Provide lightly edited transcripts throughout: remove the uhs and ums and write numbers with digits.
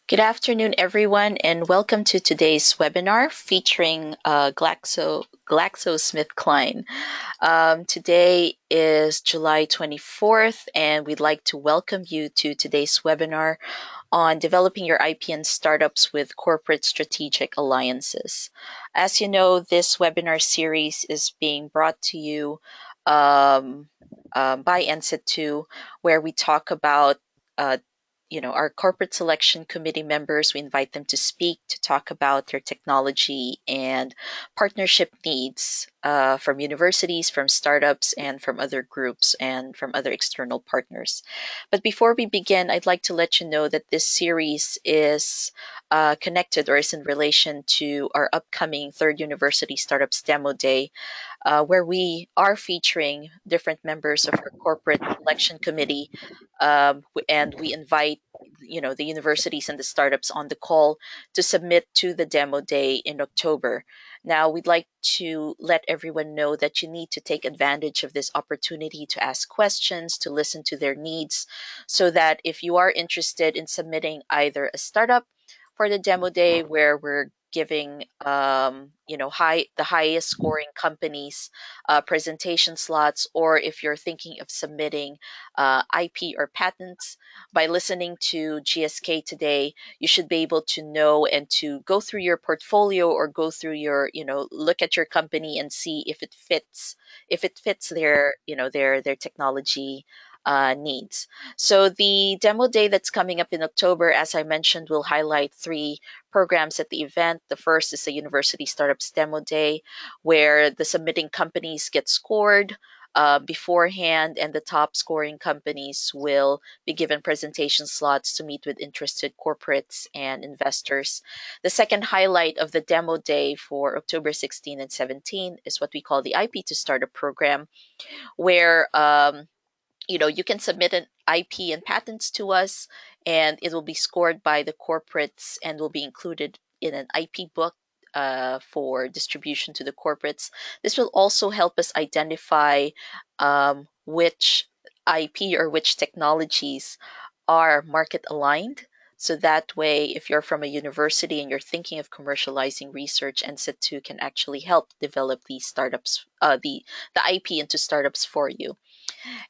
Good afternoon, everyone, and welcome to today's webinar featuring GlaxoSmithKline. Today is July 24th, and we'd like to welcome you to today's webinar on developing your IP and startups with corporate strategic alliances. As you know, this webinar series is being brought to you by NCET2, where we talk about uh, our corporate selection committee members. We invite them to speak, to talk about their technology and partnership needs from universities, from startups, and from other groups and from other external partners. But before we begin, I'd like to let you know that this series is connected or is in relation to our upcoming Third University Startups Demo Day, where we are featuring different members of our corporate selection committee, and we invite the universities and the startups on the call to submit to the demo day in October. Now, we'd like to let everyone know that you need to take advantage of this opportunity to ask questions, to listen to their needs, so that if you are interested in submitting either a startup for the demo day, where we're giving the highest scoring companies presentation slots, or if you're thinking of submitting IP or patents, by listening to GSK today, you should be able to know and to go through your portfolio or go through your, look at your company and see if it fits their, their technology needs. So the demo day that's coming up in October, as I mentioned, will highlight three programs at the event. The first is the University Startups Demo Day, where the submitting companies get scored beforehand, and the top scoring companies will be given presentation slots to meet with interested corporates and investors. The second highlight of the demo day for October 16 and 17 is what we call the IP to Startup program, where you can submit an IP and patents to us, and it will be scored by the corporates and will be included in an IP book for distribution to the corporates. This will also help us identify which IP or which technologies are market aligned. So that way, if you're from a university and you're thinking of commercializing research, NCET2 can actually help develop these startups, the IP into startups for you.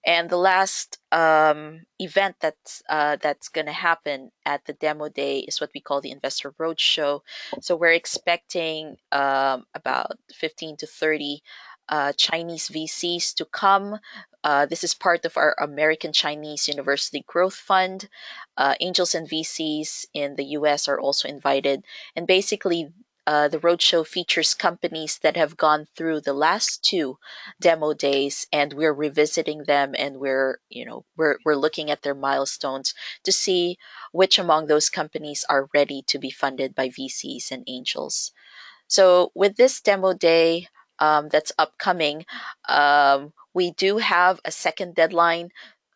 And the last event that's going to happen at the demo day is what we call the Investor Roadshow. So we're expecting about 15 to 30 Chinese VCs to come. This is part of our American Chinese University Growth Fund. Angels and VCs in the US are also invited. And basically, the roadshow features companies that have gone through the last two demo days, and we're revisiting them, and we're looking at their milestones to see which among those companies are ready to be funded by VCs and angels. So with this demo day that's upcoming, we do have a second deadline,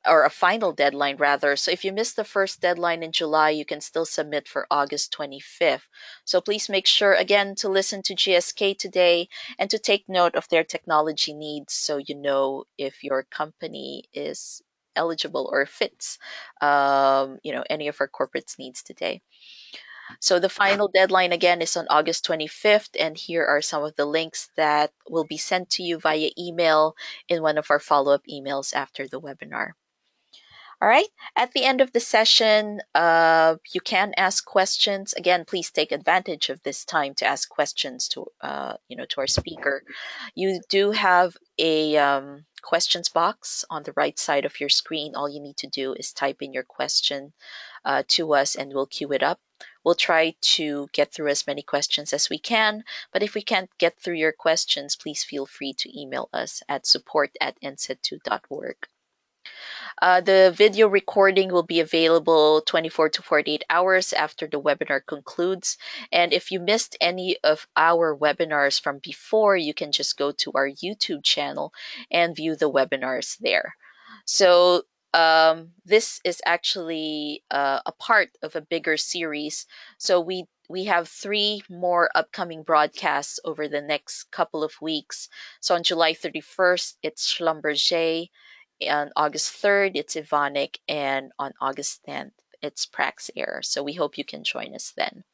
or a final deadline rather. So if you missed the first deadline in July, you can still submit for August 25th. So please make sure again to listen to GSK today and to take note of their technology needs, so you know if your company is eligible or fits any of our corporate's needs today. So the final deadline again is on August 25th, and here are some of the links that will be sent to you via email in one of our follow-up emails after the webinar. All right. At the end of the session, you can ask questions. Again, please take advantage of this time to ask questions to our speaker. You do have a questions box on the right side of your screen. All you need to do is type in your question to us, and we'll queue it up. We'll try to get through as many questions as we can, but if we can't get through your questions, please feel free to email us at support@ncet2.org. The video recording will be available 24 to 48 hours after the webinar concludes. And if you missed any of our webinars from before, you can just go to our YouTube channel and view the webinars there. So this is actually a part of a bigger series. So we have three more upcoming broadcasts over the next couple of weeks. So on July 31st, it's Schlumberger. On August 3rd, it's Evonik, and on August 10th, its praxair. So we hope you can join us then.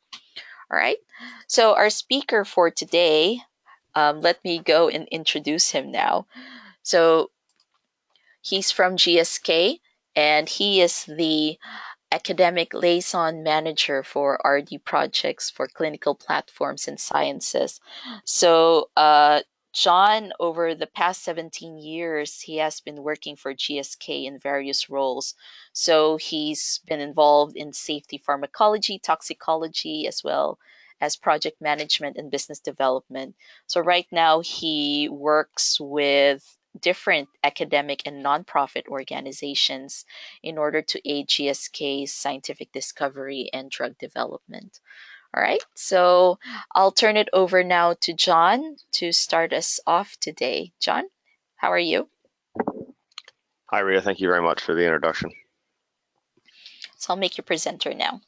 All right. So our speaker for today, let me go and introduce him now. So he's from GSK, and he is the academic liaison manager for RD projects for clinical platforms and sciences. So, John, over the past 17 years, he has been working for GSK in various roles. So, he's been involved in safety pharmacology, toxicology, as well as project management and business development. So, right now, he works with different academic and nonprofit organizations in order to aid GSK's scientific discovery and drug development. All right, so I'll turn it over now to John to start us off today. John, how are you? Hi, Ria. Thank you very much for the introduction. So I'll make you presenter now.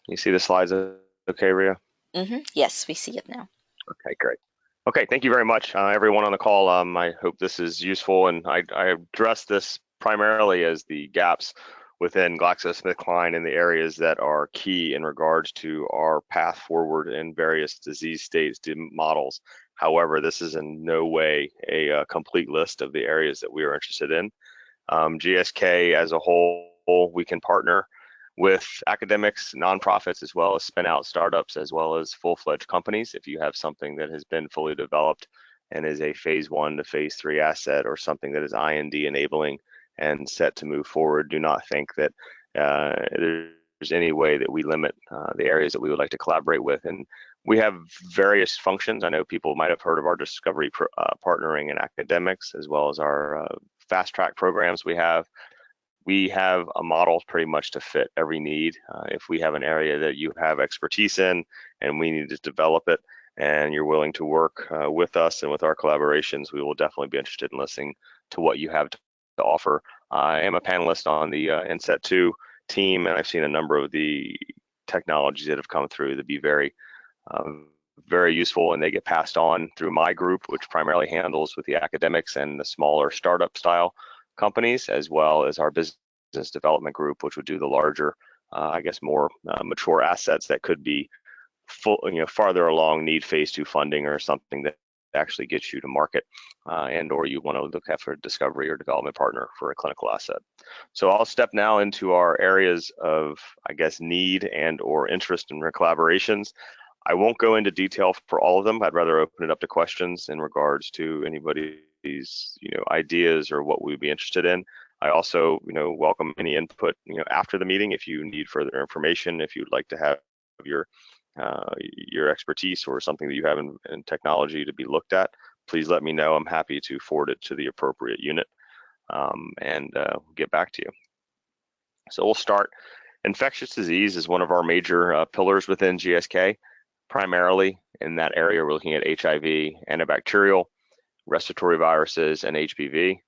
You see the slides okay, Ria? Yes, we see it now. Okay, great. Okay, thank you very much, everyone on the call. I hope this is useful, and I address this primarily as the gaps within GlaxoSmithKline in the areas that are key in regards to our path forward in various disease states models. However, this is in no way a complete list of the areas that we are interested in. GSK as a whole, we can partner with academics, nonprofits, as well as spin out startups, as well as full-fledged companies. If you have something that has been fully developed and is a phase 1 to phase 3 asset, or something that is IND enabling and set to move forward, do not think that there's any way that we limit the areas that we would like to collaborate with. And we have various functions. I know people might have heard of our discovery partnering in academics, as well as our fast track programs we have. We have a model pretty much to fit every need. If we have an area that you have expertise in and we need to develop it, and you're willing to work with us and with our collaborations, we will definitely be interested in listening to what you have to offer. I am a panelist on the NSET2 team, and I've seen a number of the technologies that have come through that be very useful, and they get passed on through my group, which primarily handles with the academics and the smaller startup style companies, as well as our business development group, which would do the larger, I guess, more mature assets that could be farther along, need phase 2 funding or something that actually gets you to market, and or you want to look at for a discovery or development partner for a clinical asset. So I'll step now into our areas of, I guess, need and or interest in collaborations. I won't go into detail for all of them. I'd rather open it up to questions in regards to anybody's ideas or what we'd be interested in. I also welcome any input after the meeting if you need further information, if you'd like to have your expertise or something that you have in technology to be looked at, please let me know. I'm happy to forward it to the appropriate unit and get back to you. So we'll start. Infectious disease is one of our major pillars within GSK. Primarily in that area, we're looking at HIV, antibacterial, respiratory viruses, and HPV.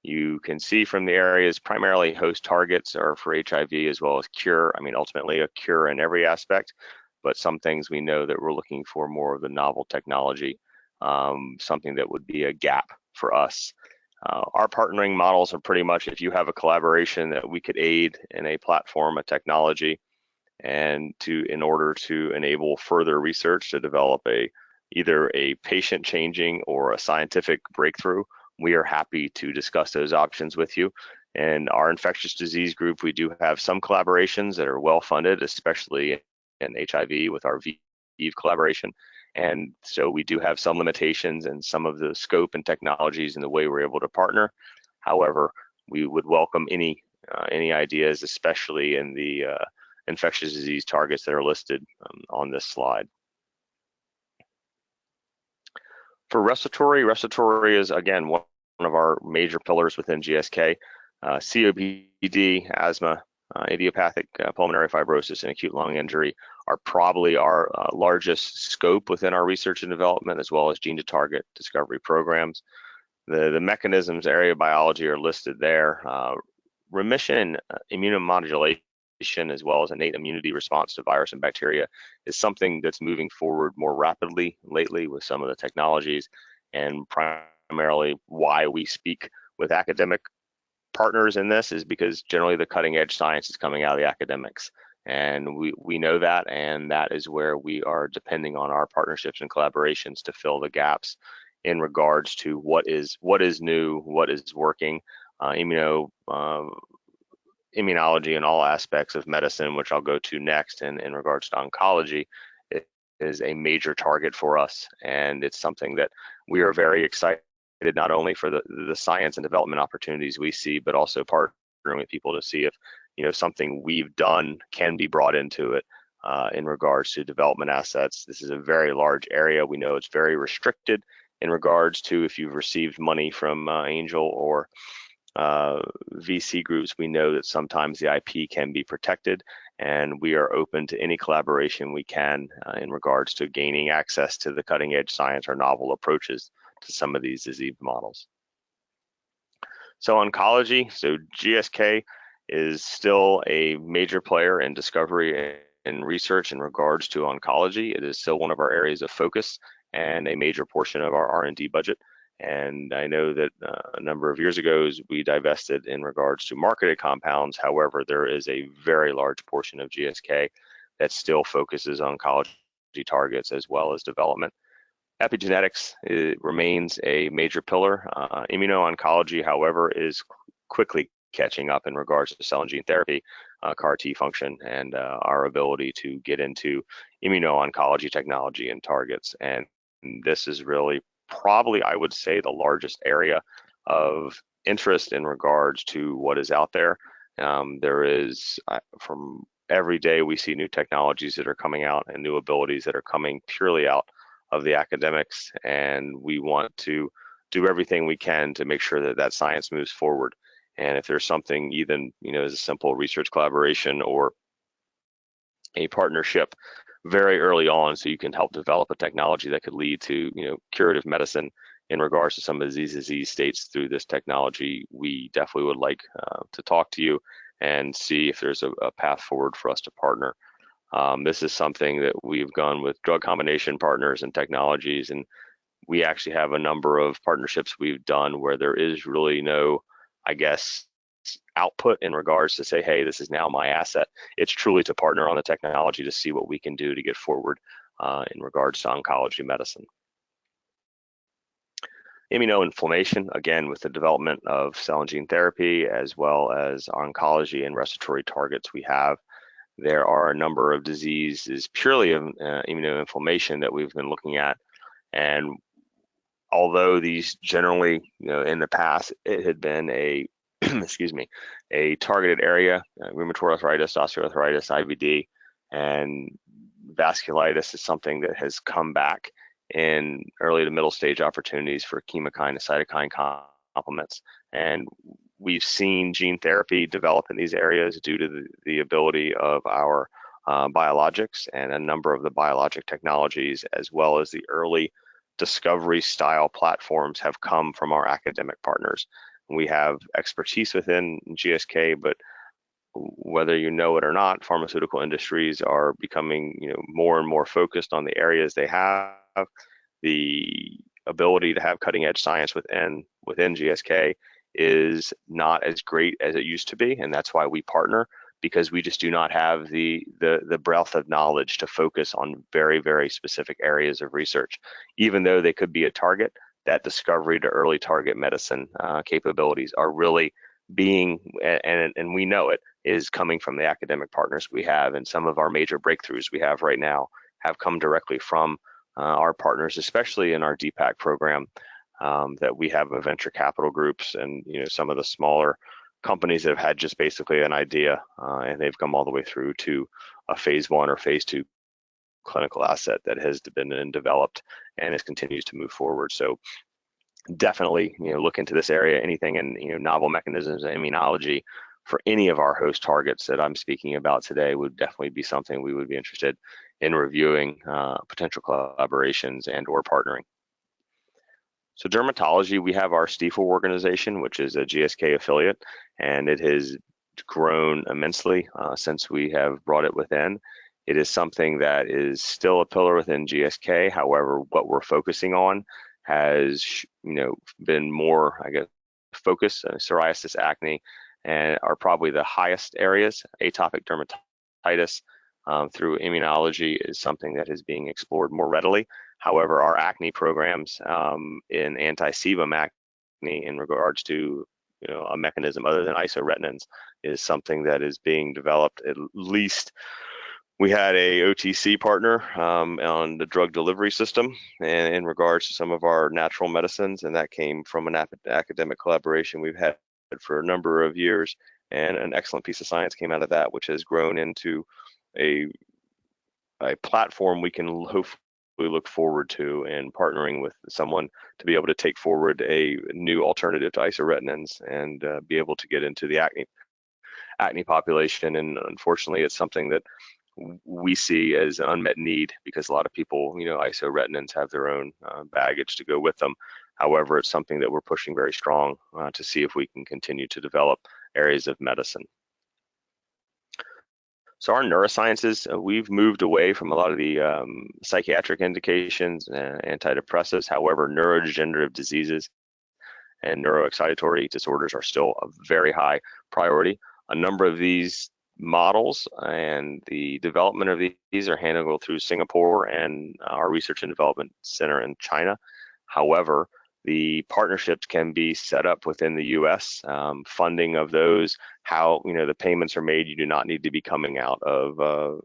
You can see from the areas, primarily host targets are for HIV as well as cure. I mean, ultimately a cure in every aspect, but some things we know that we're looking for more of the novel technology, something that would be a gap for us. Our partnering models are pretty much, if you have a collaboration that we could aid in a platform, a technology, and in order to enable further research to develop either a patient changing or a scientific breakthrough, we are happy to discuss those options with you. In our infectious disease group, we do have some collaborations that are well funded, especially in HIV with our ViiV collaboration. And so we do have some limitations in some of the scope and technologies and the way we're able to partner. However, we would welcome any ideas, especially in the infectious disease targets that are listed on this slide. For respiratory is, again, one of our major pillars within GSK. COPD, asthma, idiopathic pulmonary fibrosis, and acute lung injury are probably our largest scope within our research and development, as well as gene to target discovery programs. The mechanisms, area of biology are listed there. Remission and immunomodulation, as well as innate immunity response to virus and bacteria, is something that's moving forward more rapidly lately with some of the technologies, and primarily why we speak with academic partners in this, is because generally the cutting edge science is coming out of the academics. And we know that, and that is where we are depending on our partnerships and collaborations to fill the gaps in regards to what is new, what is working. Immunology in all aspects of medicine, which I'll go to next, and in regards to oncology, it is a major target for us, and it's something that we are very excited not only for the science and development opportunities we see, but also partnering with people to see if something we've done can be brought into it in regards to development assets. This is a very large area. We know it's very restricted in regards to if you've received money from angel or VC groups. We know that sometimes the IP can be protected, and we are open to any collaboration we can in regards to gaining access to the cutting edge science or novel approaches to some of these disease models. So oncology, so GSK is still a major player in discovery and research in regards to oncology. It is still one of our areas of focus and a major portion of our R&D budget. And I know that a number of years ago, we divested in regards to marketed compounds. However, there is a very large portion of GSK that still focuses on oncology targets as well as development. Epigenetics remains a major pillar. Immuno-oncology, however, is quickly catching up in regards to cell and gene therapy, CAR T function, and our ability to get into immuno-oncology technology and targets. And this is really probably, I would say, the largest area of interest in regards to what is out there. There is, from every day, we see new technologies that are coming out and new abilities that are coming purely out of the academics, and we want to do everything we can to make sure that that science moves forward. And if there's something, even as a simple research collaboration or a partnership very early on, so you can help develop a technology that could lead to curative medicine in regards to some of these disease states through this technology, we definitely would like to talk to you and see if there's a path forward for us to partner. This is something that we've gone with drug combination partners and technologies, and we actually have a number of partnerships we've done where there is really no, output in regards to say, hey, this is now my asset. It's truly to partner on the technology to see what we can do to get forward in regards to oncology medicine. Immunoinflammation, again, with the development of cell and gene therapy, as well as oncology and respiratory targets we have. There are a number of diseases purely of immunoinflammation that we've been looking at. And although these generally, in the past, it had been a, a targeted area, rheumatoid arthritis, osteoarthritis, IBD, and vasculitis is something that has come back in early to middle stage opportunities for chemokine and cytokine complements. And we've seen gene therapy develop in these areas due to the ability of our biologics, and a number of the biologic technologies, as well as the early discovery style platforms, have come from our academic partners. We have expertise within GSK, but whether you know it or not, pharmaceutical industries are becoming more and more focused on the areas they have. The ability to have cutting edge science within GSK is not as great as it used to be, and that's why we partner, because we just do not have the breadth of knowledge to focus on very, very specific areas of research. Even though they could be a target, that discovery to early target medicine capabilities are really being, and we know it, is coming from the academic partners we have, and some of our major breakthroughs we have right now have come directly from our partners, especially in our DPAC program, that we have a venture capital groups and some of the smaller companies that have had just basically an idea and they've come all the way through to a phase 1 or phase 2 clinical asset that has been developed and it continues to move forward. So definitely look into this area. Anything in novel mechanisms and immunology for any of our host targets that I'm speaking about today would definitely be something we would be interested in reviewing potential collaborations and or partnering. So dermatology, we have our Stiefel organization, which is a GSK affiliate, and it has grown immensely since we have brought it within. It is something that is still a pillar within GSK. However, what we're focusing on has, been more, I guess, focused. Psoriasis, acne, and are probably the highest areas. Atopic dermatitis through immunology is something that is being explored more readily. However, our acne programs in anti-sebum acne in regards to a mechanism other than isoretinins is something that is being developed. At least we had a OTC partner on the drug delivery system and in regards to some of our natural medicines, and that came from an academic collaboration we've had for a number of years, and an excellent piece of science came out of that, which has grown into a platform we can hopefully look forward to in partnering with someone to be able to take forward a new alternative to isoretinins and be able to get into the acne population. And unfortunately, it's something that we see as an unmet need because a lot of people, isoretinins have their own baggage to go with them. However, it's something that we're pushing very strong to see if we can continue to develop areas of medicine. So our neurosciences, we've moved away from a lot of the psychiatric indications, antidepressants. However, neurodegenerative diseases and neuroexcitatory disorders are still a very high priority. A number of these models and the development of these are handled through Singapore and our research and development center in China. However, the partnerships can be set up within the U.S. Funding of those, how the payments are made, you do not need to be coming out of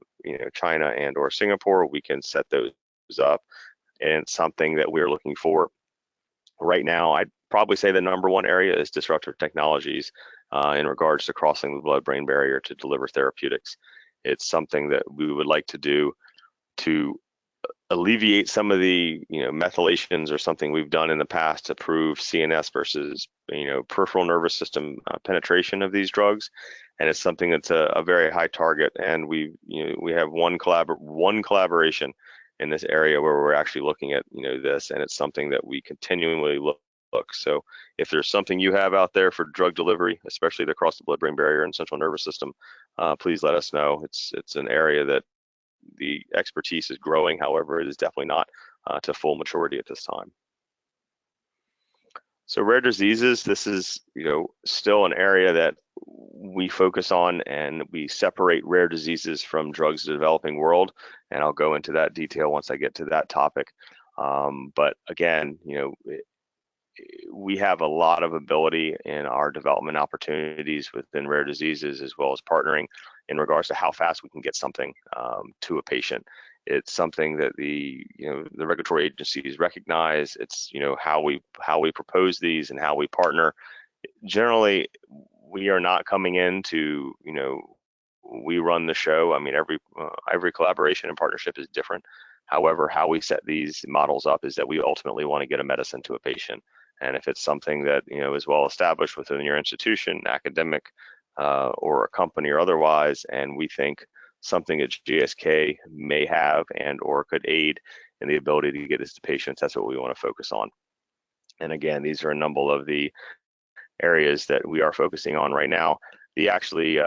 China and or Singapore. We can set those up, and it's something that we're looking for. Right now, I'd probably say the number one area is disruptive technologies in regards to crossing the blood-brain barrier to deliver therapeutics. It's something that we would like to do to alleviate some of the methylations or something we've done in the past to prove CNS versus peripheral nervous system penetration of these drugs, and it's something that's a very high target. And we have one collaboration in this area where we're actually looking at this, and it's something that we continually look. So if there's something you have out there for drug delivery, especially across the blood-brain barrier and central nervous system, please let us know. It's an area that the expertise is growing. However, it is definitely not to full maturity at this time. So rare diseases, this is still an area that we focus on, and we separate rare diseases from drugs in the developing world, and I'll go into that detail once I get to that topic. But again, we have a lot of ability in our development opportunities within rare diseases, as well as partnering in regards to how fast we can get something to a patient. It's something that the regulatory agencies recognize. It's how we propose these and how we partner. Generally, we are not coming in to we run the show. I mean, every collaboration and partnership is different. However, how we set these models up is that we ultimately want to get a medicine to a patient. And if it's something that is well established within your institution, academic, or a company or otherwise, and we think something that GSK may have and or could aid in the ability to get this to patients, that's what we want to focus on. And again, these are a number of the areas that we are focusing on right now. The actually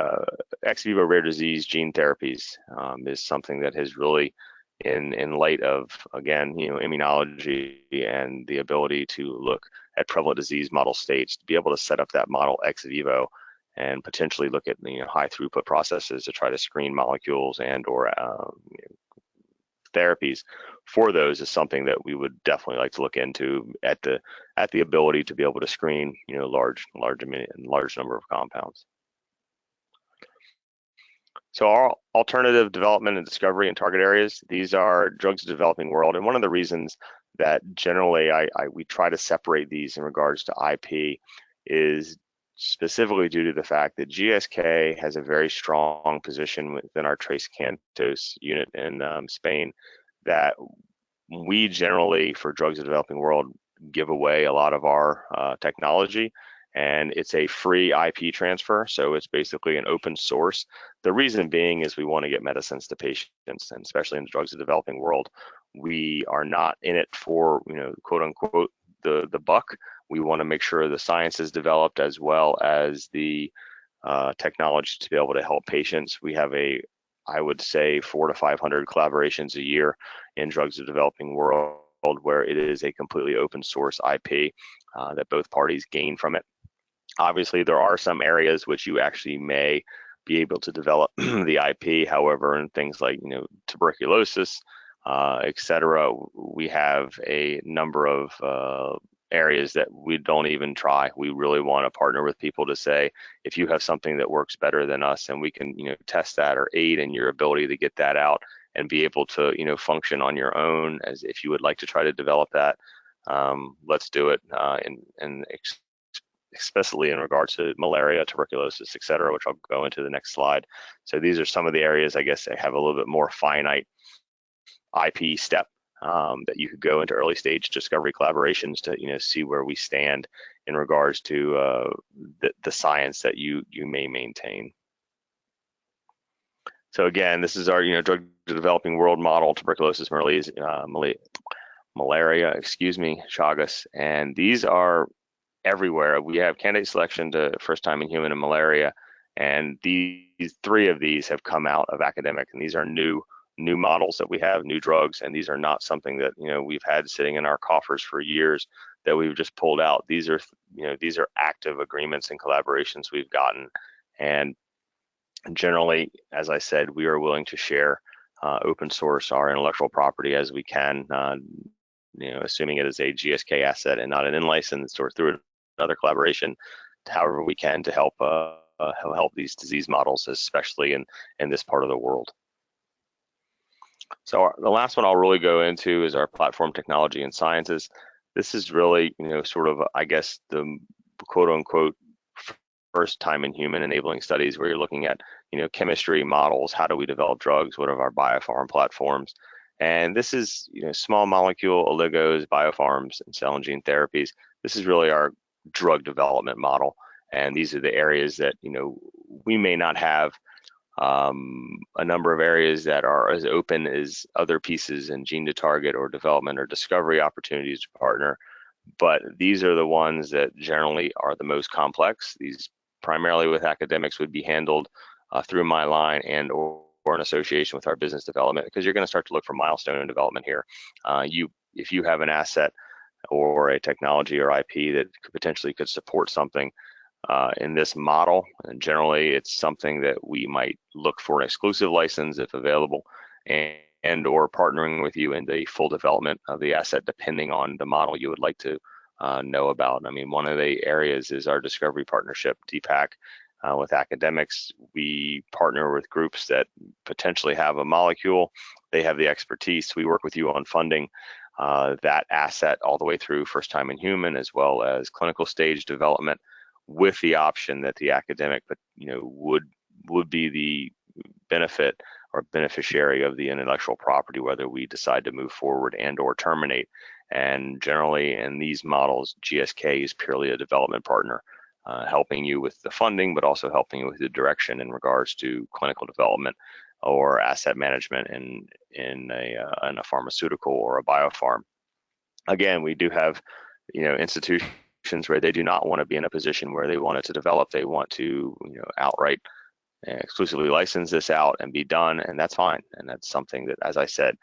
ex vivo rare disease gene therapies is something that has really, in light of, again, immunology and the ability to look at prevalent disease model states, to be able to set up that model ex vivo and potentially look at high throughput processes to try to screen molecules and or therapies for those is something that we would definitely like to look into at the ability to be able to screen large number of compounds. So our alternative development and discovery and target areas, these are drugs in the developing world. And one of the reasons that generally we try to separate these in regards to IP is specifically due to the fact that GSK has a very strong position within our Trace Cantos unit in Spain, that we generally, for drugs in the developing world, give away a lot of our technology, and it's a free IP transfer, so it's basically an open source. The reason being is we want to get medicines to patients, and especially in the drugs of the developing world, we are not in it for, quote unquote, the buck. We want to make sure the science is developed as well as the technology to be able to help patients. We have I would say 400 to 500 collaborations a year in drugs of the developing world, where it is a completely open source IP that both parties gain from it. Obviously, there are some areas which you actually may be able to develop the IP. However, in things like tuberculosis, etc., we have a number of areas that we don't even try. We really want to partner with people to say, if you have something that works better than us, and we can test that or aid in your ability to get that out and be able to function on your own, as if you would like to try to develop that, let's do it. And especially in regards to malaria, tuberculosis, et cetera, which I'll go into the next slide. So these are some of the areas, I guess, that have a little bit more finite IP step that you could go into early stage discovery collaborations to see where we stand in regards to the science that you may maintain. So again, this is our drug developing world model: tuberculosis, malaria, Chagas, and these are everywhere. We have candidate selection to first time in human and malaria, and these three of these have come out of academic, and these are new models that we have, new drugs, and these are not something that we've had sitting in our coffers for years that we've just pulled out. These are these are active agreements and collaborations we've gotten, and generally, as I said, we are willing to share open source our intellectual property as we can, assuming it is a GSK asset and not an in-licensed or through another collaboration, however we can, to help help these disease models, especially in this part of the world. So the last one I'll really go into is our platform technology and sciences. This is really, sort of, I guess, the quote unquote first time in human enabling studies, where you're looking at, chemistry models. How do we develop drugs? What are our biopharm platforms? And this is, small molecule oligos, biopharms, and cell and gene therapies. This is really our drug development model. And these are the areas that, we may not have a number of areas that are as open as other pieces in gene to target or development or discovery opportunities to partner. But these are the ones that generally are the most complex. These primarily with academics would be handled through my line and or in association with our business development, because you're going to start to look for milestone development here. If you have an asset or a technology or IP that potentially could support something in this model, and generally it's something that we might look for an exclusive license if available, and or partnering with you in the full development of the asset, depending on the model you would like to know about. I mean, one of the areas is our discovery partnership, DPAC, with academics. We partner with groups that potentially have a molecule. They have the expertise. We work with you on funding that asset all the way through first time in human, as well as clinical stage development, with the option that the academic, would be the benefit or beneficiary of the intellectual property, whether we decide to move forward and or terminate. And generally in these models, GSK is purely a development partner, helping you with the funding, but also helping you with the direction in regards to clinical development or asset management in a pharmaceutical or a biopharm. Again, we do have institutions where they do not want to be in a position where they want it to develop. They want to outright exclusively license this out and be done, and that's fine. And that's something that, as I said,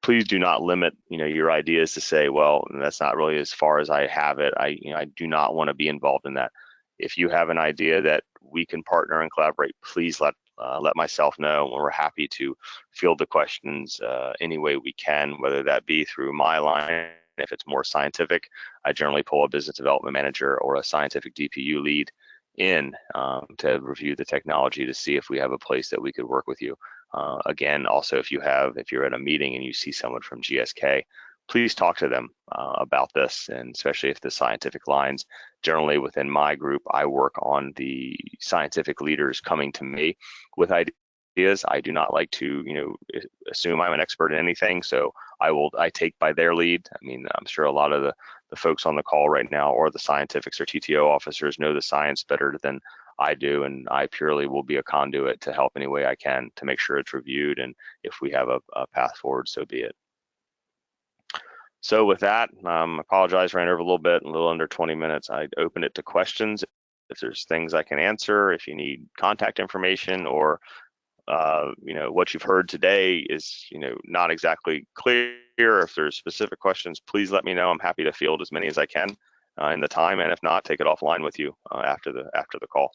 please do not limit your ideas to say, well, that's not really as far as I have it. I do not want to be involved in that. If you have an idea that we can partner and collaborate, please let myself know, and we're happy to field the questions any way we can, whether that be through my line. If it's more scientific, I generally pull a business development manager or a scientific DPU lead in to review the technology to see if we have a place that we could work with you. Again, also, if you're at a meeting and you see someone from GSK, please talk to them about this, and especially if the scientific lines. Generally within my group, I work on the scientific leaders coming to me with ideas. I do not like to assume I'm an expert in anything, so I take by their lead. I mean, I'm sure a lot of the folks on the call right now, or the scientifics or TTO officers, know the science better than I do, and I purely will be a conduit to help any way I can to make sure it's reviewed, and if we have a path forward, so be it. So with that, apologize, ran over a little under 20 minutes. I open it to questions. If there's things I can answer, if you need contact information or what you've heard today is, not exactly clear. If there's specific questions, please let me know. I'm happy to field as many as I can in the time, and if not, take it offline with you after the call.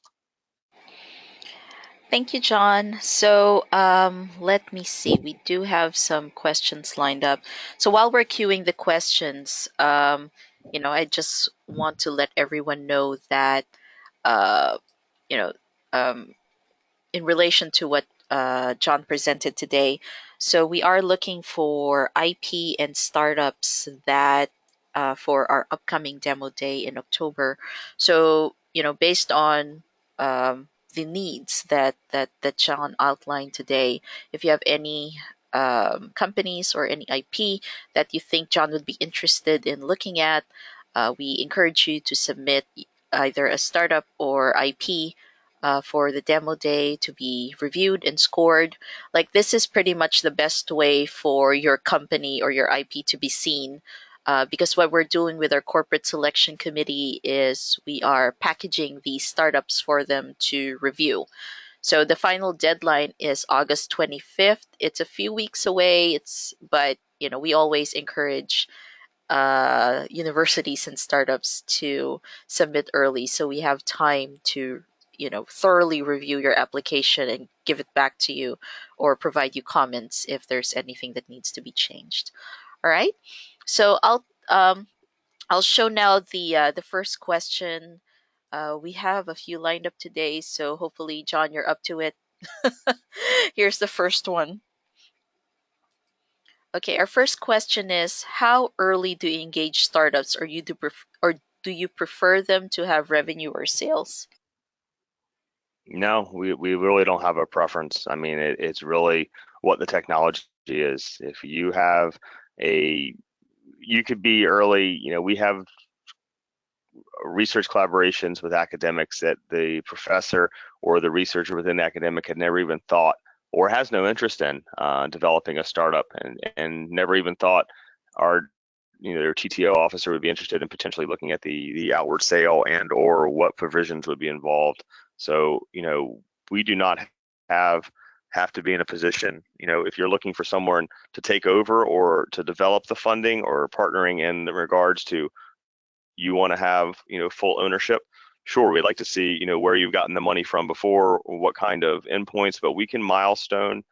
Thank you, John. So let me see. We do have some questions lined up. So while we're queuing the questions, I just want to let everyone know that, uh, you know, um, in relation to what John presented today. So we are looking for IP and startups that for our upcoming demo day in October. So based on the needs that John outlined today, if you have any companies or any IP that you think John would be interested in looking at, we encourage you to submit either a startup or IP for the demo day to be reviewed and scored. Like, this is pretty much the best way for your company or your IP to be seen. Because what we're doing with our corporate selection committee is we are packaging these startups for them to review. So the final deadline is August 25th. It's a few weeks away. But we always encourage universities and startups to submit early so we have time to thoroughly review your application and give it back to you or provide you comments if there's anything that needs to be changed. All right, so I'll show now the first question. We have a few lined up today, so hopefully, John, you're up to it. Here's the first one. Okay, our first question is, how early do you engage startups, or do you prefer them to have revenue or sales? No, we really don't have a preference. I mean, it's really what the technology is. If you have you could be early. We have research collaborations with academics that the professor or the researcher within the academic had never even thought or has no interest in developing a startup, and never even thought their TTO officer would be interested in potentially looking at the outward sale and or what provisions would be involved. So we do not have to be in a position, if you're looking for someone to take over or to develop the funding or partnering in the regards to, you want to have full ownership. Sure, we'd like to see where you've gotten the money from before, or what kind of endpoints, but we can milestone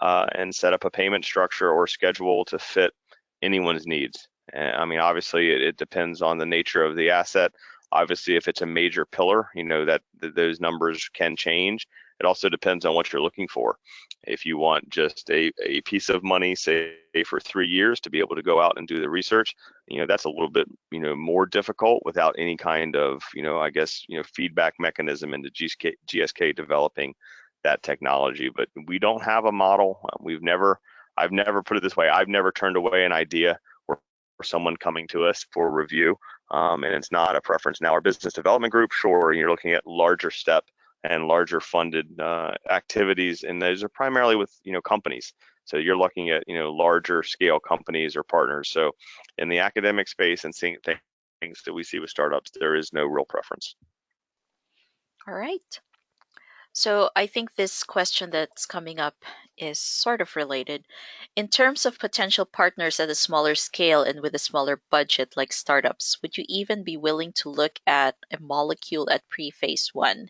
and set up a payment structure or schedule to fit anyone's needs. I mean, obviously, it depends on the nature of the asset. Obviously, if it's a major pillar, that those numbers can change. It also depends on what you're looking for. If you want just a piece of money, say for 3 years, to be able to go out and do the research, that's a little bit more difficult without any kind of feedback mechanism into GSK developing that technology. But we don't have a model. I've never put it this way. I've never turned away an idea or someone coming to us for review, and it's not a preference. Now, our business development group, sure, you're looking at larger step and larger funded activities, and those are primarily with companies. So you're looking at larger scale companies or partners. So in the academic space and seeing things that we see with startups, there is no real preference. All right. So I think this question that's coming up is sort of related. In terms of potential partners at a smaller scale and with a smaller budget like startups, would you even be willing to look at a molecule at pre-phase one,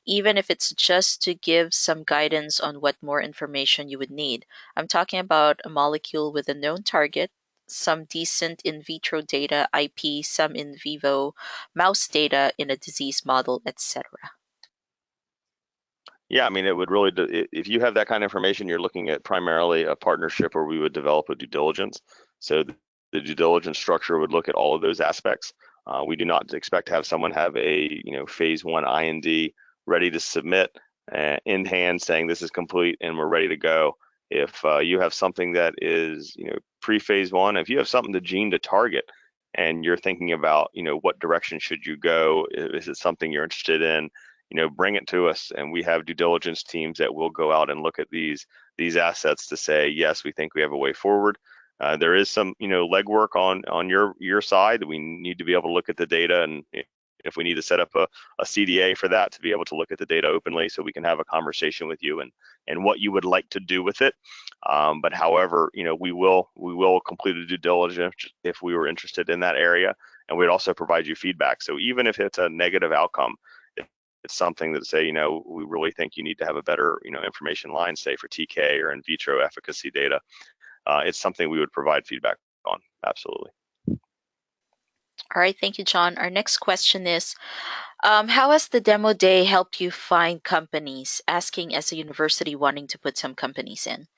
even if it's just to give some guidance on what more information you would need? I'm talking about a molecule with a known target, some decent in vitro data, IP, some in vivo mouse data in a disease model, etc. Yeah, I mean, it would really, if you have that kind of information, you're looking at primarily a partnership where we would develop a due diligence. So the due diligence structure would look at all of those aspects. We do not expect to have someone have a phase one IND ready to submit in hand saying this is complete and we're ready to go. If you have something that is pre-phase one, if you have something to gene to target and you're thinking about what direction should you go, is it something you're interested in, bring it to us, and we have due diligence teams that will go out and look at these assets to say, yes, we think we have a way forward. There is some legwork on your side. We need to be able to look at the data and if we need to set up a CDA for that to be able to look at the data openly so we can have a conversation with you and what you would like to do with it. But however, we will complete a due diligence if we were interested in that area, and we'd also provide you feedback. So even if it's a negative outcome, it's something that say, we really think you need to have a better, information line, say for TK or in vitro efficacy data. It's something we would provide feedback on. Absolutely. All right, thank you, John. Our next question is, how has the demo day helped you find companies? Asking as a university wanting to put some companies in.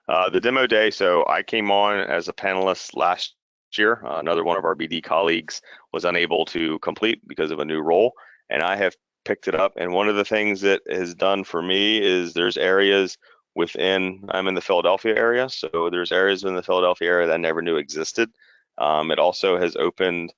The demo day, so I came on as a panelist last year. Another one of our BD colleagues was unable to complete because of a new role, and I have picked it up. And one of the things that has done for me is there's areas I'm in the Philadelphia area, so there's areas in the Philadelphia area that I never knew existed. It also has opened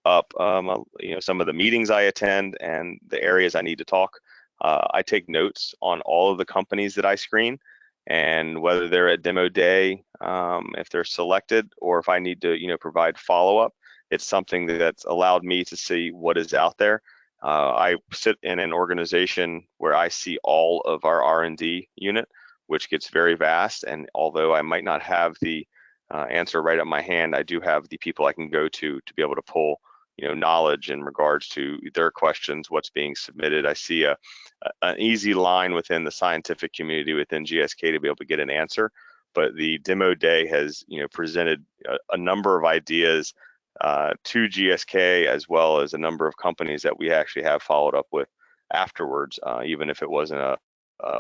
up some of the meetings I attend and the areas I need to talk. I take notes on all of the companies that I screen, and whether they're at demo day, if they're selected, or if I need to provide follow-up, it's something that's allowed me to see what is out there. I sit in an organization where I see all of our R&D unit, which gets very vast, and although I might not have the answer right at my hand, I do have the people I can go to be able to pull knowledge in regards to their questions, what's being submitted. I see an easy line within the scientific community within GSK to be able to get an answer, but the demo day has presented a number of ideas to GSK, as well as a number of companies that we actually have followed up with afterwards, even if it wasn't a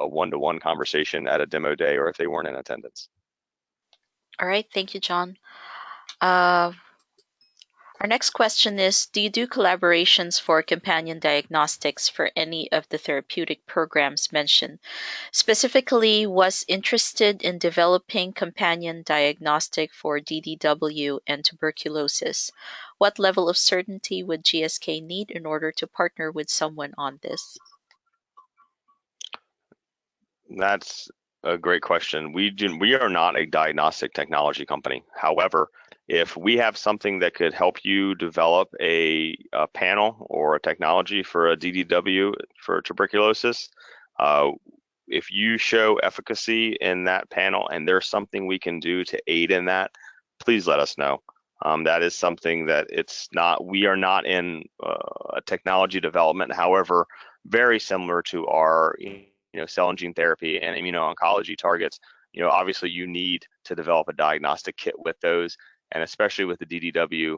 one-to-one conversation at a demo day or if they weren't in attendance. All right, thank you, John. Our next question is, do you do collaborations for companion diagnostics for any of the therapeutic programs mentioned? Specifically, was interested in developing companion diagnostic for DDW and tuberculosis. What level of certainty would GSK need in order to partner with someone on this? That's a great question. We are not a diagnostic technology company. However, if we have something that could help you develop a panel or a technology for a DDW for tuberculosis, if you show efficacy in that panel and there's something we can do to aid in that, please let us know. That is something that we are not in a technology development. However, very similar to our cell and gene therapy and immuno-oncology targets, obviously you need to develop a diagnostic kit with those, and especially with the DDW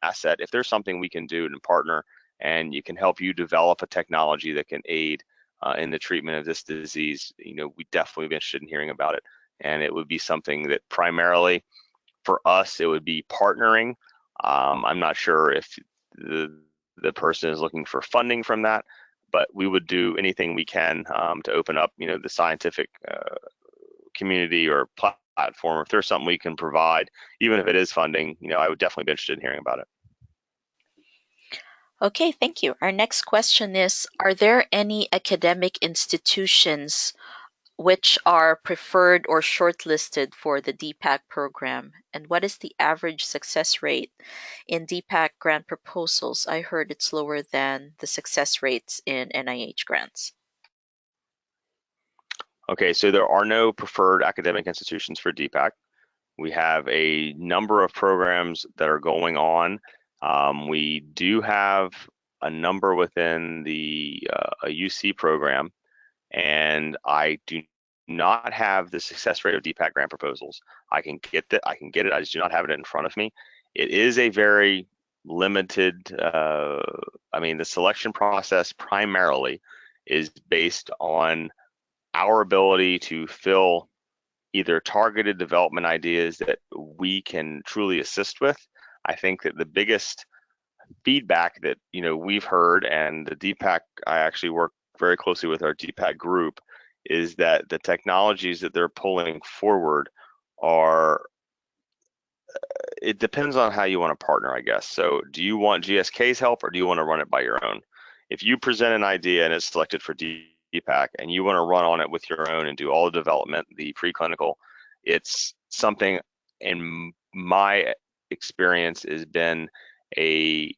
asset, if there's something we can do to partner and you can help you develop a technology that can aid in the treatment of this disease, we definitely be interested in hearing about it. And it would be something that primarily for us, it would be partnering. I'm not sure if the person is looking for funding from that, but we would do anything we can to open up, the scientific community or platform. If there's something we can provide, even if it is funding, I would definitely be interested in hearing about it. Okay, thank you. Our next question is, are there any academic institutions which are preferred or shortlisted for the DPAC program? And what is the average success rate in DPAC grant proposals? I heard it's lower than the success rates in NIH grants. Okay, so there are no preferred academic institutions for DPAC. We have a number of programs that are going on. We do have a number within the a UC program, and I do not have the success rate of DPAC grant proposals. I can get it. I just do not have it in front of me. It is a very limited. The selection process primarily is based on our ability to fill either targeted development ideas that we can truly assist with. I think that the biggest feedback that we've heard, and the DPAC, I actually work very closely with our DPAC group, is that the technologies that they're pulling forward it depends on how you want to partner, I guess. So do you want GSK's help or do you want to run it by your own? If you present an idea and it's selected for DPAC and you want to run on it with your own and do all the development, the preclinical, it's something in my experience has been a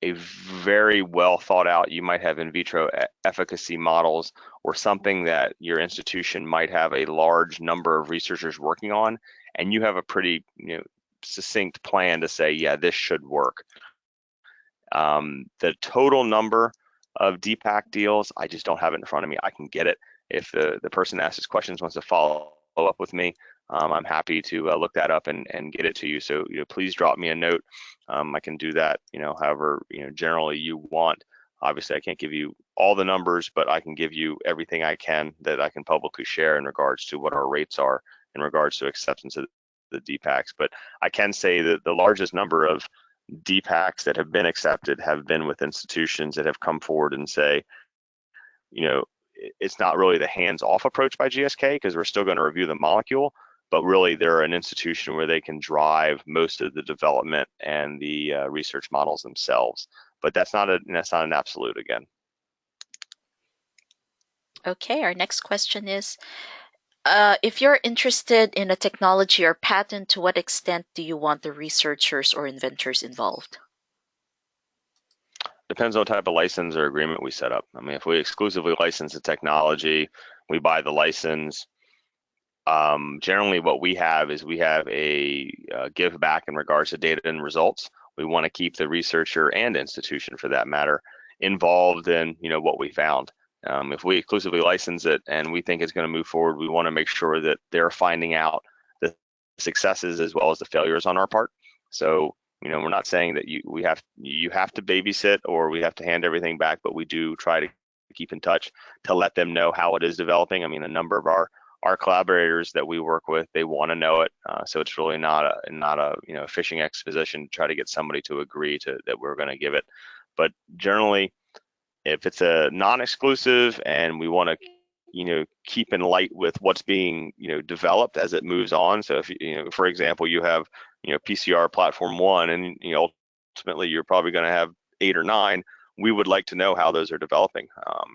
a very well thought out, you might have in vitro efficacy models or something that your institution might have a large number of researchers working on, and you have a pretty succinct plan to say, yeah, this should work. The total number of DPAC deals, I just don't have it in front of me. I can get it. If the person that asks this questions wants to follow up with me, I'm happy to look that up and get it to you. So please drop me a note. I can do that, however, generally you want. Obviously, I can't give you all the numbers, but I can give you everything I can that I can publicly share in regards to what our rates are in regards to acceptance of the DPACs. But I can say that the largest number of DPACs that have been accepted have been with institutions that have come forward and say, it's not really the hands-off approach by GSK because we're still going to review the molecule, but really they're an institution where they can drive most of the development and the research models themselves. But that's not an absolute again. Okay, our next question is, if you're interested in a technology or patent, to what extent do you want the researchers or inventors involved? Depends on what type of license or agreement we set up. I mean, if we exclusively license the technology, we buy the license. Generally, what we have is we have a give back in regards to data and results. We want to keep the researcher and institution, for that matter, involved in what we found. If we exclusively license it and we think it's going to move forward, we want to make sure that they're finding out the successes as well as the failures on our part. So we're not saying that you have to babysit or we have to hand everything back, but we do try to keep in touch to let them know how it is developing. I mean, a number of our collaborators that we work with, they want to know it. So it's really not a fishing expedition to try to get somebody to agree to that we're going to give it. But generally, if it's a non-exclusive and we want to keep in light with what's being developed as it moves on. So if for example you have PCR platform 1 and ultimately you're probably going to have 8 or 9, we would like to know how those are developing.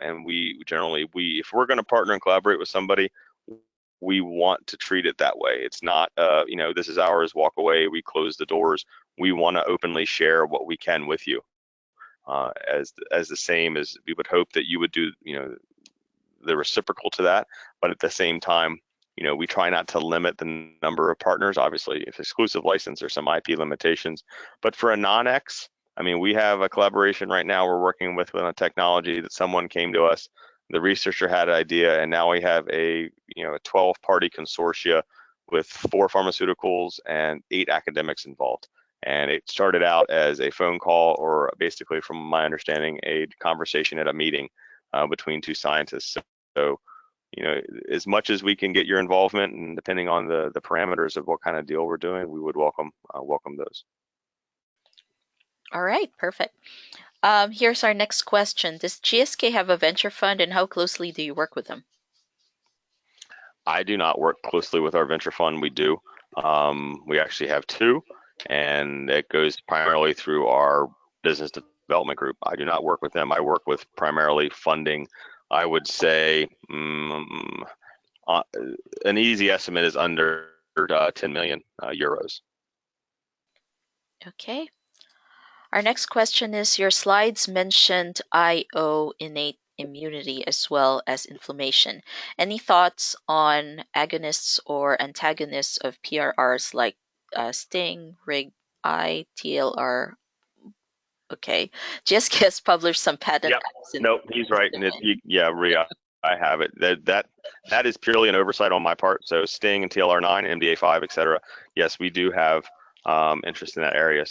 And we generally if we're going to partner and collaborate with somebody, we want to treat it that way. It's not this is ours, walk away, we close the doors. We want to openly share what we can with you. As the same as we would hope that you would do the reciprocal to that, but at the same time we try not to limit the number of partners. Obviously, if exclusive license, there's some IP limitations, but for a non-X, I mean, we have a collaboration right now we're working with a technology that someone came to us, the researcher had an idea, and now we have a 12-party consortia with 4 pharmaceuticals and 8 academics involved. And it started out as a phone call, or basically, from my understanding, a conversation at a meeting between 2 scientists. So, as much as we can get your involvement, and depending on the parameters of what kind of deal we're doing, we would welcome those. All right, perfect. Here's our next question. Does GSK have a venture fund, and how closely do you work with them? I do not work closely with our venture fund. We do. We actually have 2, and it goes primarily through our business development group. I do not work with them. I work with primarily funding. I would say an easy estimate is under 10 million euros. Okay. Our next question is, your slides mentioned IO innate immunity as well as inflammation. Any thoughts on agonists or antagonists of PRRs like STING, RIG-I, TLR? Okay. GSK has published some patent. Yep. Nope, he's right. And I have it. That is purely an oversight on my part. So STING and TLR9, MDA5, et cetera. Yes, we do have interest in that area.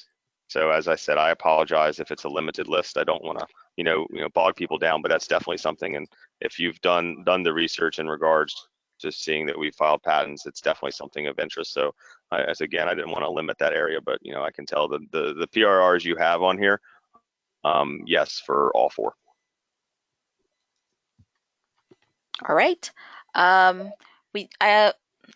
So as I said, I apologize if it's a limited list. I don't want to, bog people down, but that's definitely something. And if you've done the research in regards to seeing that we filed patents, it's definitely something of interest. So as again, I didn't want to limit that area, but I can tell the PRRs you have on here, yes, for all 4. All right.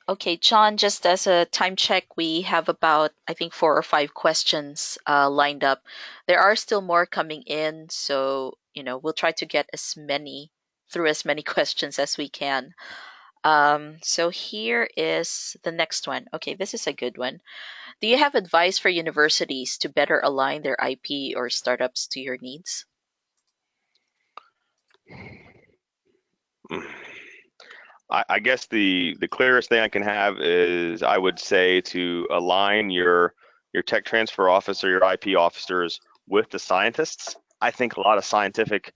Okay, John, just as a time check, we have about, I think, 4 or 5 questions lined up. There are still more coming in, so, we'll try to get through as many questions as we can. So here is the next one. Okay, this is a good one. Do you have advice for universities to better align their IP or startups to your needs? I guess the clearest thing I can have is I would say to align your tech transfer officer, your IP officers with the scientists. I think a lot of scientific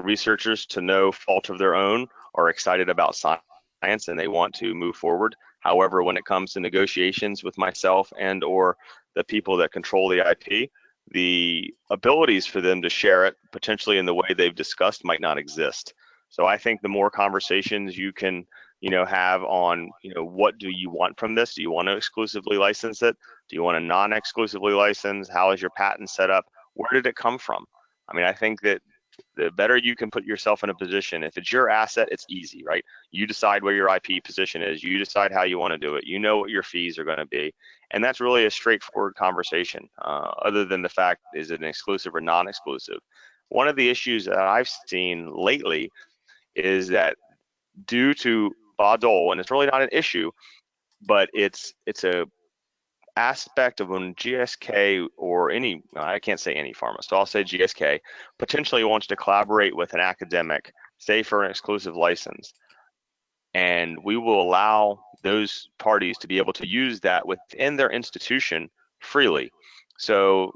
researchers, to no fault of their own, are excited about science and they want to move forward. However, when it comes to negotiations with myself and or the people that control the IP, the abilities for them to share it potentially in the way they've discussed might not exist. So I think the more conversations you can, have on, what do you want from this? Do you want to exclusively license it? Do you want to non-exclusively license? How is your patent set up? Where did it come from? I mean, I think that the better you can put yourself in a position, if it's your asset, it's easy, right? You decide where your IP position is. You decide how you want to do it. You know what your fees are going to be. And that's really a straightforward conversation, other than the fact, is it an exclusive or non-exclusive? One of the issues that I've seen lately is that due to Badol, and it's really not an issue, but it's a aspect of when GSK or any, I can't say any pharma, so I'll say GSK, potentially wants to collaborate with an academic, say for an exclusive license, and we will allow those parties to be able to use that within their institution freely. So,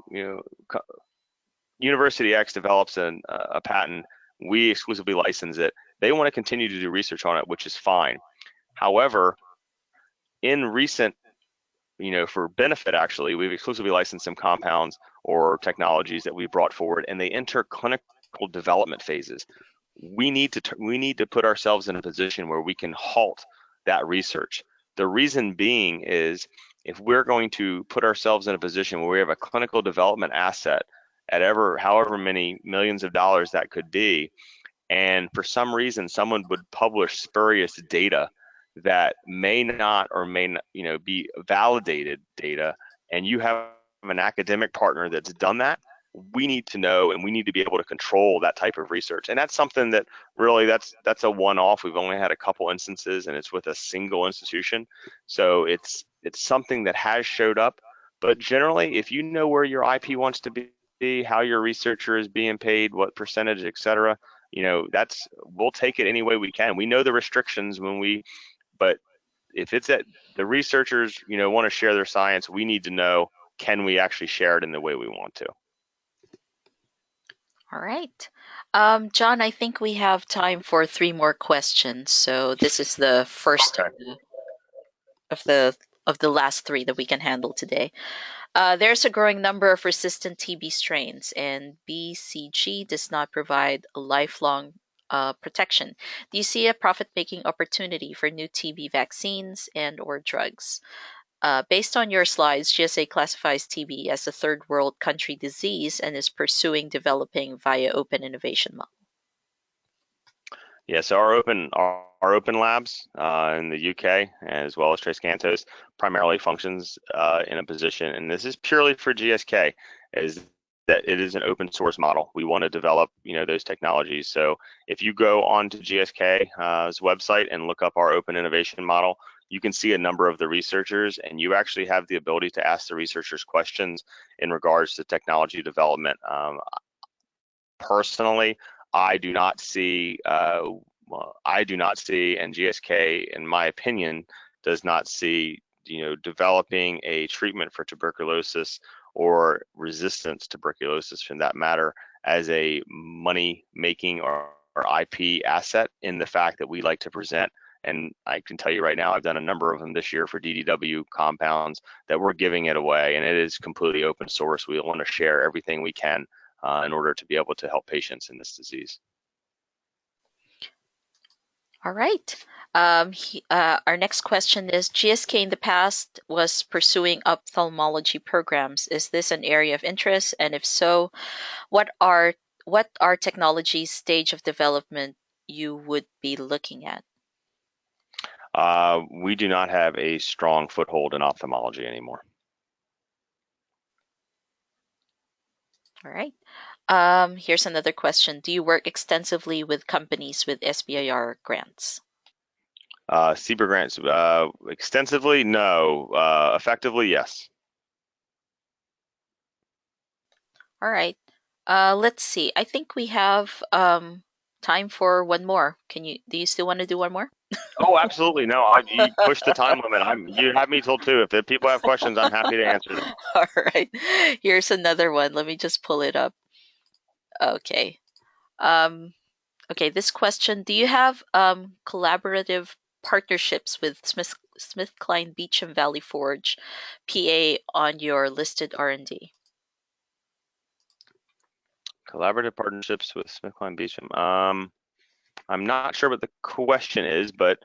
University X develops a patent, we exclusively license it. They want to continue to do research on it, which is fine. However, in recent, for benefit, actually, we've exclusively licensed some compounds or technologies that we brought forward, and they enter clinical development phases. We need to put ourselves in a position where we can halt that research. The reason being is, if we're going to put ourselves in a position where we have a clinical development asset at however many millions of dollars that could be, and for some reason someone would publish spurious data that may not or may not, be validated data, and you have an academic partner that's done that, we need to know and we need to be able to control that type of research. And that's something that really, that's a one-off. We've only had a couple instances, and it's with a single institution. So it's something that has showed up. But generally, if you know where your IP wants to be, how your researcher is being paid, what percentage, et cetera, we'll take it any way we can. We know the restrictions but if it's that the researchers, want to share their science, we need to know, can we actually share it in the way we want to? All right. John, I think we have time for three more questions. So this is the first Okay. of the of the last three that we can handle today. There's a growing number of resistant TB strains, and BCG does not provide a lifelong protection. Do you see a profit-making opportunity for new TB vaccines and/or drugs? Based on your slides, GSA classifies TB as a third world country disease and is pursuing developing via open innovation model. Yeah, so our open labs in the UK, as well as Trace Cantos, primarily functions in a position, and this is purely for GSK, is that it is an open source model. We want to develop, those technologies. So if you go onto GSK's website and look up our open innovation model, you can see a number of the researchers, and you actually have the ability to ask the researchers questions in regards to technology development. Personally, I do not see, and GSK, in my opinion, does not see, developing a treatment for tuberculosis or resistant tuberculosis, for that matter, as a money-making or IP asset, in the fact that we like to present. And I can tell you right now, I've done a number of them this year for DDW compounds that we're giving it away, and it is completely open source. We want to share everything we can in order to be able to help patients in this disease. All right. Our next question is, GSK in the past was pursuing ophthalmology programs. Is this an area of interest? And if so, what are technology stage of development you would be looking at? We do not have a strong foothold in ophthalmology anymore. All right. Here's another question. Do you work extensively with companies with SBIR grants? CBIR grants extensively? No. Effectively? Yes. All right. Let's see. I think we have time for one more. Do you still want to do one more? Oh, absolutely. No, you push the time limit. You have me till 2. If the people have questions, I'm happy to answer them. All right. Here's another one. Let me just pull it up. Okay. Um, okay, this question, do you have collaborative partnerships with SmithKline Beecham Valley Forge, PA on your listed R&D? Collaborative partnerships with SmithKline Beecham. I'm not sure what the question is, but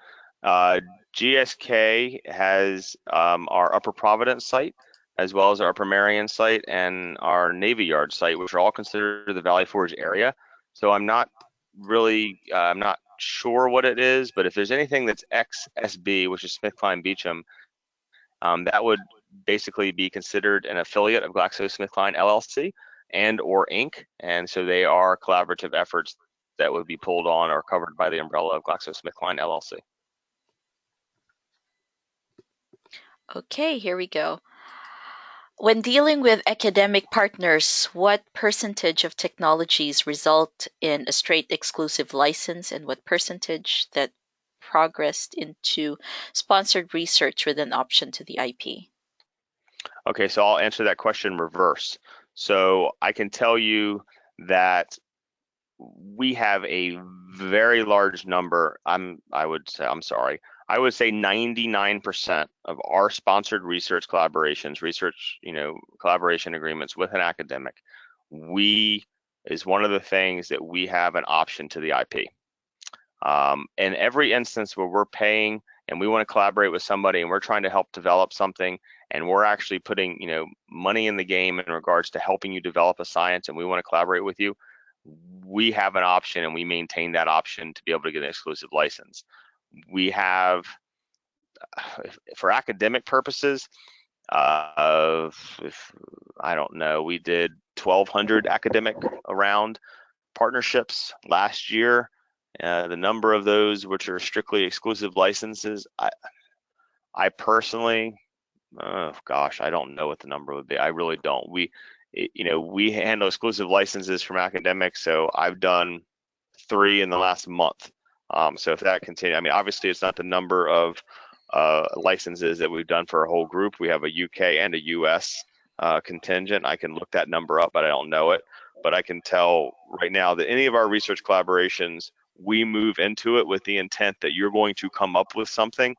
uh, GSK has our Upper Providence site, as well as our Upper Marion site and our Navy Yard site, which are all considered the Valley Forge area. So I'm not I'm not sure what it is, but if there's anything that's XSB, which is SmithKline Beecham, that would basically be considered an affiliate of GlaxoSmithKline LLC and or Inc. And so they are collaborative efforts that would be pulled on or covered by the umbrella of GlaxoSmithKline LLC. Okay, here we go. When dealing with academic partners, what percentage of technologies result in a straight exclusive license and what percentage that progressed into sponsored research with an option to the IP? Okay, so I'll answer that question reverse. So I can tell you that we have a very large number. I would say 99% of our sponsored research collaborations, collaboration agreements with an academic, we is one of the things that we have an option to the IP. In every instance where we're paying and we want to collaborate with somebody and we're trying to help develop something and we're actually putting money in the game in regards to helping you develop a science and we want to collaborate with you, we have an option and we maintain that option to be able to get an exclusive license. We have, for academic purposes, I don't know, we did 1,200 academic around partnerships last year. The number of those which are strictly exclusive licenses, I personally, oh gosh, I don't know what the number would be. I really don't. We handle exclusive licenses from academics, so I've done 3 in the last month. So if that continues, I mean, obviously it's not the number of licenses that we've done for a whole group. We have a UK and a US contingent. I can look that number up, but I don't know it. But I can tell right now that any of our research collaborations, we move into it with the intent that you're going to come up with something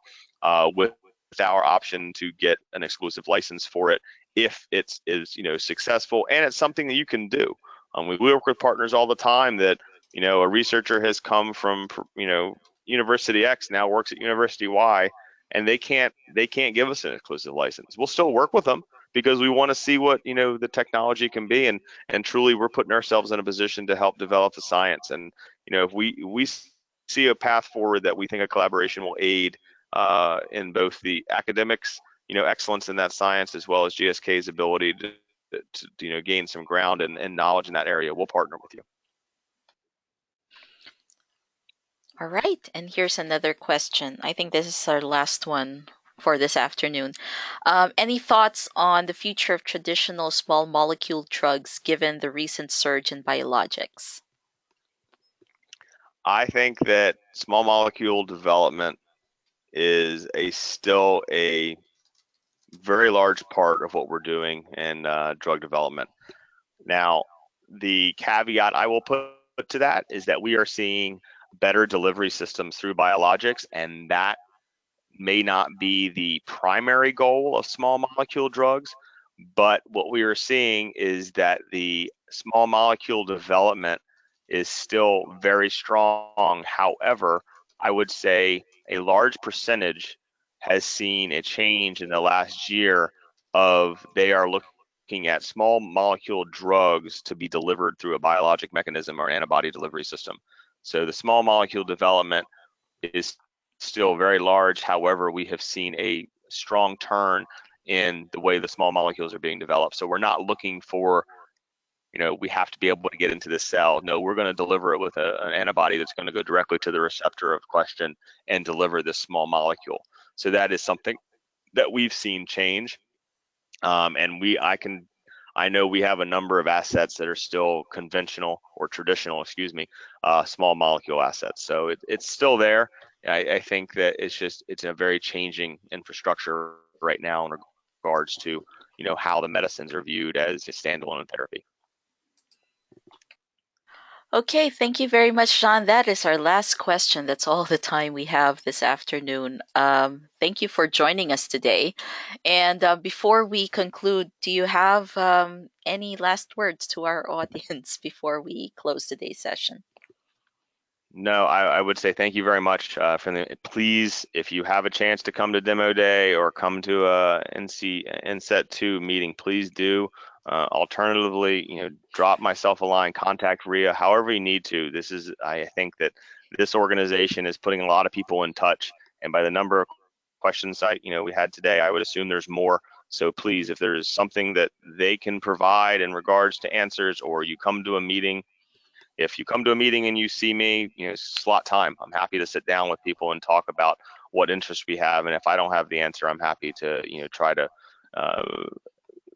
with our option to get an exclusive license for it if it is successful and it's something that you can do. We work with partners all the time that a researcher has come from University X, now works at University Y, and they can't give us an exclusive license. We'll still work with them because we want to see what the technology can be, and truly we're putting ourselves in a position to help develop the science. And if we see a path forward that we think a collaboration will aid in both the academics excellence in that science as well as GSK's ability to gain some ground and knowledge in that area, we'll partner with you. All right, and here's another question. I think this is our last one for this afternoon. Any thoughts on the future of traditional small molecule drugs given the recent surge in biologics? I think that small molecule development is still a very large part of what we're doing in drug development. Now, the caveat I will put to that is that we are seeing better delivery systems through biologics, and that may not be the primary goal of small molecule drugs, but what we are seeing is that the small molecule development is still very strong. However, I would say a large percentage has seen a change in the last year of they are looking at small molecule drugs to be delivered through a biologic mechanism or antibody delivery system. So the small molecule development is still very large. However, we have seen a strong turn in the way the small molecules are being developed. So we're not looking for we have to be able to get into this cell. No, we're going to deliver it with an antibody that's going to go directly to the receptor of question and deliver this small molecule. So that is something that we've seen change. And I know we have a number of assets that are still conventional or traditional, excuse me, small molecule assets. So it's still there. I think that it's a very changing infrastructure right now in regards to, how the medicines are viewed as a standalone therapy. Okay, thank you very much, John. That is our last question. That's all the time we have this afternoon. Thank you for joining us today. And before we conclude, do you have any last words to our audience before we close today's session? No, I would say thank you very much please, if you have a chance to come to demo day or come to a NCET 2 meeting, please do. Alternatively, drop myself a line, contact RIA, however you need to. I think that this organization is putting a lot of people in touch, and by the number of questions we had today, I would assume there's more. So please, if there's something that they can provide in regards to answers, or you come to a meeting, if you come to a meeting and you see me, slot time. I'm happy to sit down with people and talk about what interests we have. And if I don't have the answer, I'm happy to, try to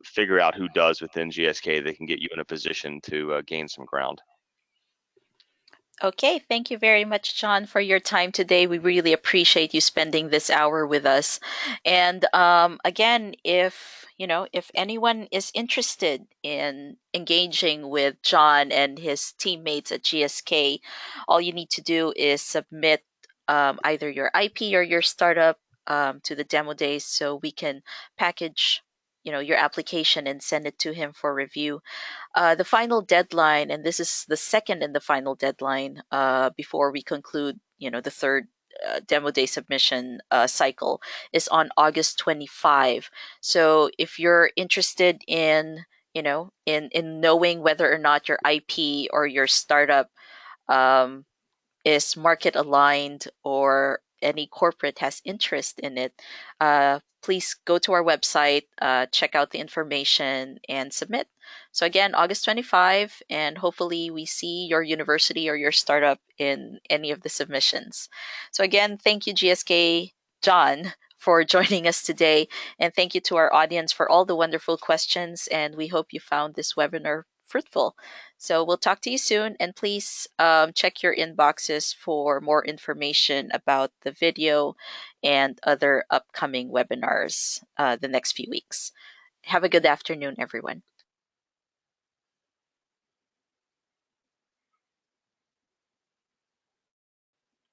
figure out who does within GSK that can get you in a position to gain some ground. Okay, thank you very much, John, for your time today. We really appreciate you spending this hour with us. And again, if anyone is interested in engaging with John and his teammates at GSK, all you need to do is submit either your IP or your startup to the demo days, so we can package, your application and send it to him for review. The final deadline, and this is the second and the final deadline before we conclude, the third demo day submission cycle, is on August 25. So if you're interested in, in knowing whether or not your IP or your startup um, is market aligned or any corporate has interest in it, please go to our website, check out the information, and submit. So, again, August 25, and hopefully we see your university or your startup in any of the submissions. So, again, thank you, GSK John, for joining us today. And thank you to our audience for all the wonderful questions. And we hope you found this webinar fruitful. So we'll talk to you soon, and please check your inboxes for more information about the video and other upcoming webinars the next few weeks. Have a good afternoon, everyone.